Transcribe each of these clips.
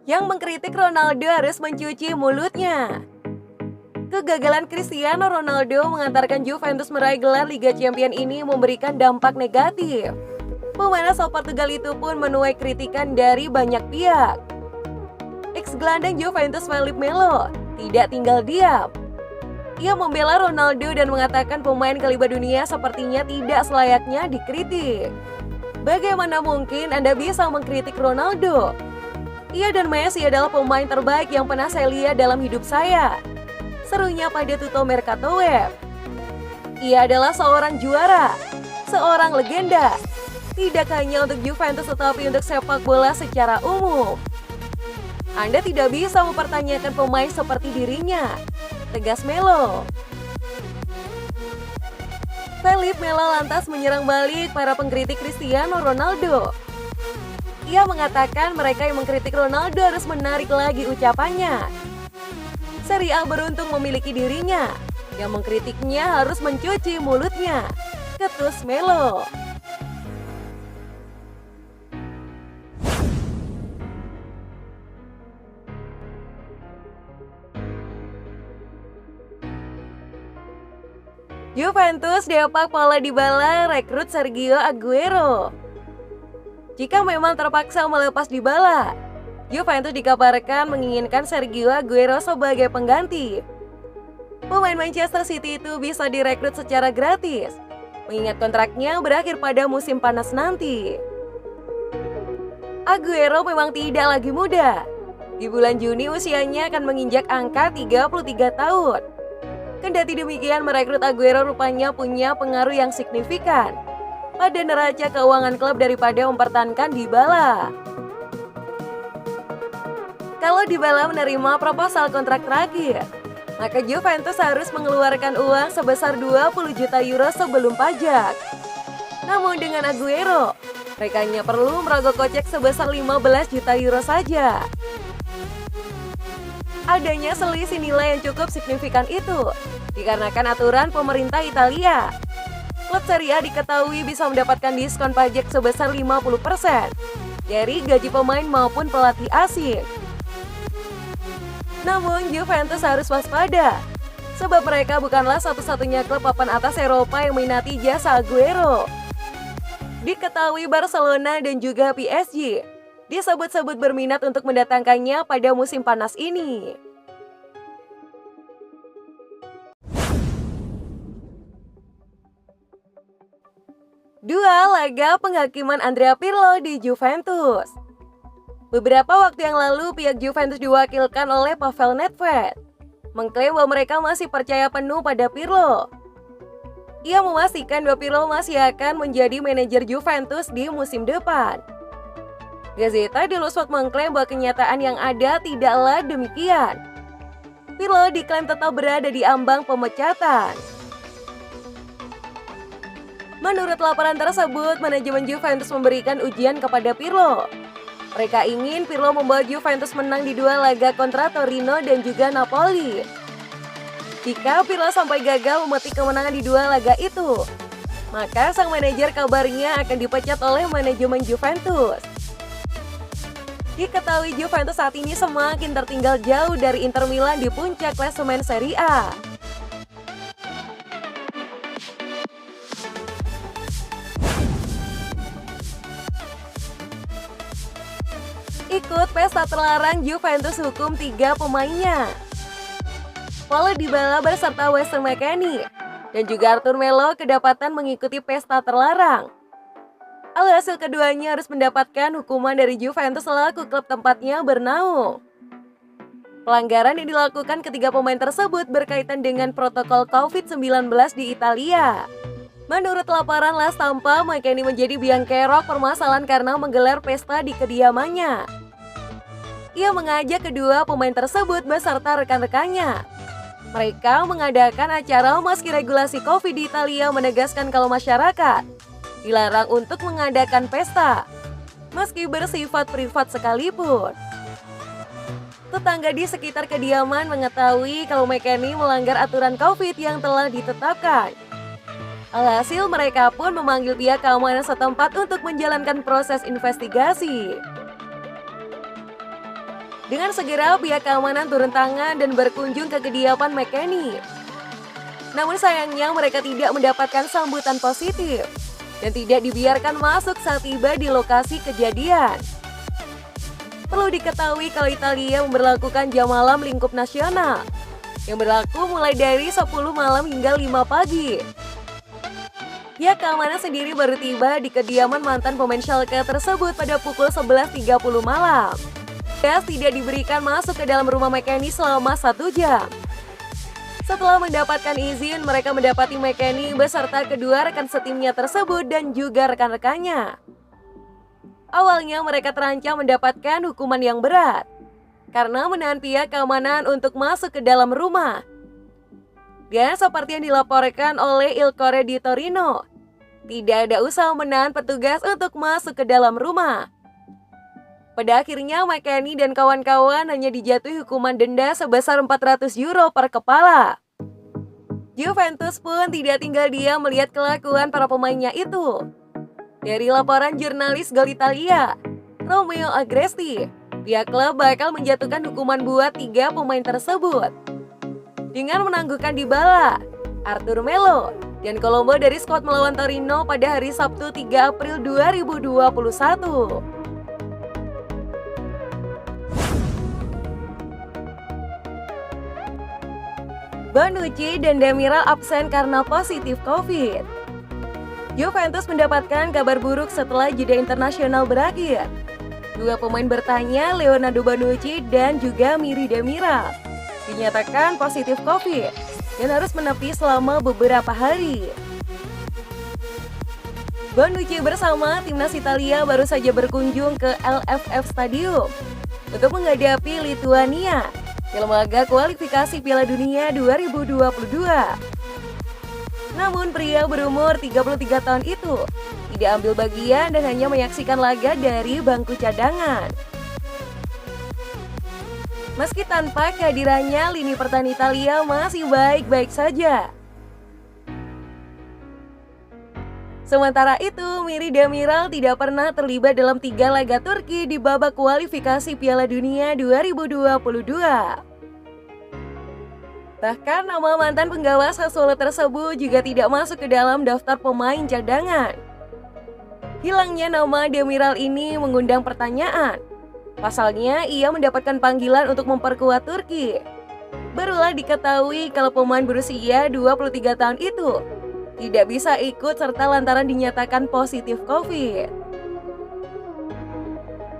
yang mengkritik Ronaldo harus mencuci mulutnya. Kegagalan Cristiano Ronaldo mengantarkan Juventus meraih gelar Liga Champions ini memberikan dampak negatif. Pemain asal Portugal itu pun menuai kritikan dari banyak pihak. Ex-gelandang Juventus Felipe Melo tidak tinggal diam. Ia membela Ronaldo dan mengatakan pemain kaliber dunia sepertinya tidak selayaknya dikritik. Bagaimana mungkin Anda bisa mengkritik Ronaldo? Ia dan Messi adalah pemain terbaik yang pernah saya lihat dalam hidup saya, serunya pada Tutto Mercato Web. Ia adalah seorang juara, seorang legenda, tidak hanya untuk Juventus tetapi untuk sepak bola secara umum. Anda tidak bisa mempertanyakan pemain seperti dirinya, tegas Melo. Felipe Melo lantas menyerang balik para pengkritik Cristiano Ronaldo. Ia mengatakan mereka yang mengkritik Ronaldo harus menarik lagi ucapannya. Serie A beruntung memiliki dirinya, yang mengkritiknya harus mencuci mulutnya, ketus Melo. Juventus depak Paulo Dybala rekrut Sergio Aguero. Jika memang terpaksa melepas Dybala, Juventus dikabarkan menginginkan Sergio Aguero sebagai pengganti. Pemain Manchester City itu bisa direkrut secara gratis, mengingat kontraknya berakhir pada musim panas nanti. Aguero memang tidak lagi muda. Di bulan Juni usianya akan menginjak angka 33 tahun. Kendati demikian, merekrut Aguero rupanya punya pengaruh yang signifikan pada neraca keuangan klub daripada mempertahankan Dybala. Kalau Dybala menerima proposal kontrak terakhir, maka Juventus harus mengeluarkan uang sebesar 20 juta euro sebelum pajak. Namun dengan Aguero, mereka hanya perlu merogoh kocek sebesar 15 juta euro saja. Adanya selisih nilai yang cukup signifikan itu dikarenakan aturan pemerintah Italia. Klub Serie A diketahui bisa mendapatkan diskon pajak sebesar 50% dari gaji pemain maupun pelatih asing. Namun Juventus harus waspada, sebab mereka bukanlah satu-satunya klub papan atas Eropa yang minati jasa Aguero. Diketahui Barcelona dan juga PSG disebut-sebut berminat untuk mendatangkannya pada musim panas ini. Dua laga penghakiman Andrea Pirlo di Juventus. Beberapa waktu yang lalu pihak Juventus diwakilkan oleh Pavel Nedved mengklaim bahwa mereka masih percaya penuh pada Pirlo. Ia memastikan bahwa Pirlo masih akan menjadi manajer Juventus di musim depan. Gazeta dello Sport mengklaim bahwa kenyataan yang ada tidaklah demikian. Pirlo diklaim tetap berada di ambang pemecatan. Menurut laporan tersebut, manajemen Juventus memberikan ujian kepada Pirlo. Mereka ingin Pirlo membawa Juventus menang di dua laga kontra Torino dan juga Napoli. Jika Pirlo sampai gagal memetik kemenangan di dua laga itu, maka sang manajer kabarnya akan dipecat oleh manajemen Juventus. Diketahui Juventus saat ini semakin tertinggal jauh dari Inter Milan di puncak klasemen Serie A. Ikut pesta terlarang, Juventus hukum 3 pemainnya. Paulo Dybala beserta Weston McKennie dan juga Arthur Melo kedapatan mengikuti pesta terlarang. Alhasil keduanya harus mendapatkan hukuman dari Juventus selaku klub tempatnya bernaung. Pelanggaran yang dilakukan ketiga pemain tersebut berkaitan dengan protokol COVID-19 di Italia. Menurut laporan La Stampa, McKennie menjadi biang kerok permasalahan karena menggelar pesta di kediamannya. Ia mengajak kedua pemain tersebut beserta rekan-rekannya. Mereka mengadakan acara meski regulasi COVID di Italia menegaskan kalau masyarakat dilarang untuk mengadakan pesta, meski bersifat privat sekalipun. Tetangga di sekitar kediaman mengetahui kalau McKennie melanggar aturan COVID yang telah ditetapkan. Alhasil mereka pun memanggil pihak keamanan setempat untuk menjalankan proses investigasi. Dengan segera pihak keamanan turun tangan dan berkunjung ke kediaman McKennie. Namun sayangnya mereka tidak mendapatkan sambutan positif dan tidak dibiarkan masuk saat tiba di lokasi kejadian. Perlu diketahui kalau Italia memberlakukan jam malam lingkup nasional yang berlaku mulai dari 10 malam hingga 5 pagi. Pihak keamanan sendiri baru tiba di kediaman mantan pemain Schalke tersebut pada pukul 11.30 malam. Gas tidak diberikan masuk ke dalam rumah McKennie selama 1 jam. Setelah mendapatkan izin, mereka mendapati McKennie beserta kedua rekan setimnya tersebut dan juga rekan-rekannya. Awalnya mereka terancam mendapatkan hukuman yang berat karena menahan pihak keamanan untuk masuk ke dalam rumah. Dan seperti yang dilaporkan oleh Il Corriere di Torino, tidak ada usaha menahan petugas untuk masuk ke dalam rumah. Pada akhirnya McKennie dan kawan-kawan hanya dijatuhi hukuman denda sebesar 400 euro per kepala. Juventus pun tidak tinggal diam melihat kelakuan para pemainnya itu. Dari laporan jurnalis Gol Italia, Romeo Agresti, pihak klub bakal menjatuhkan hukuman buat 3 pemain tersebut dengan menangguhkan Dybala, Arthur Melo, dan Colombo dari skuad melawan Torino pada hari Sabtu 3 April 2021. Bonucci dan Demiral absen karena positif COVID. Juventus mendapatkan kabar buruk setelah jeda internasional berakhir. 2 pemain bertanya, Leonardo Bonucci dan juga Miri Demiral, dinyatakan positif COVID dan harus menepi selama beberapa hari. Bonucci bersama timnas Italia baru saja berkunjung ke LFF Stadium untuk menghadapi Lituania dalam laga kualifikasi Piala Dunia 2022. Namun pria berumur 33 tahun itu tidak ambil bagian dan hanya menyaksikan laga dari bangku cadangan. Meski tanpa kehadirannya, lini pertahanan Italia masih baik-baik saja. Sementara itu, Miri Demiral tidak pernah terlibat dalam 3 laga Turki di babak kualifikasi Piala Dunia 2022. Bahkan nama mantan penggawa Sassuolo tersebut juga tidak masuk ke dalam daftar pemain cadangan. Hilangnya nama Demiral ini mengundang pertanyaan. Pasalnya, ia mendapatkan panggilan untuk memperkuat Turki. Barulah diketahui kalau pemain berusia 23 tahun itu tidak bisa ikut serta lantaran dinyatakan positif COVID.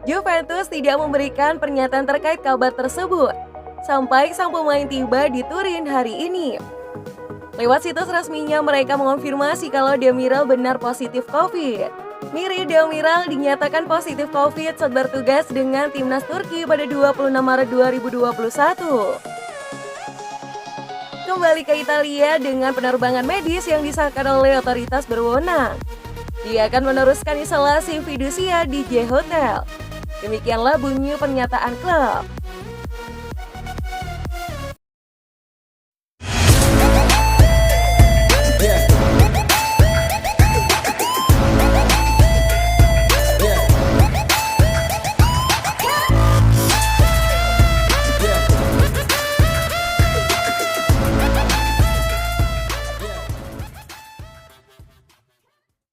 Juventus tidak memberikan pernyataan terkait kabar tersebut sampai sang pemain tiba di Turin hari ini. Lewat situs resminya mereka mengonfirmasi kalau Demiral benar positif COVID. Miri Demiral dinyatakan positif COVID saat bertugas dengan timnas Turki pada 26 Maret 2021. Kembali ke Italia dengan penerbangan medis yang disahkan oleh otoritas berwenang. Dia akan meneruskan isolasi fidusia di J Hotel. Demikianlah bunyi pernyataan klub.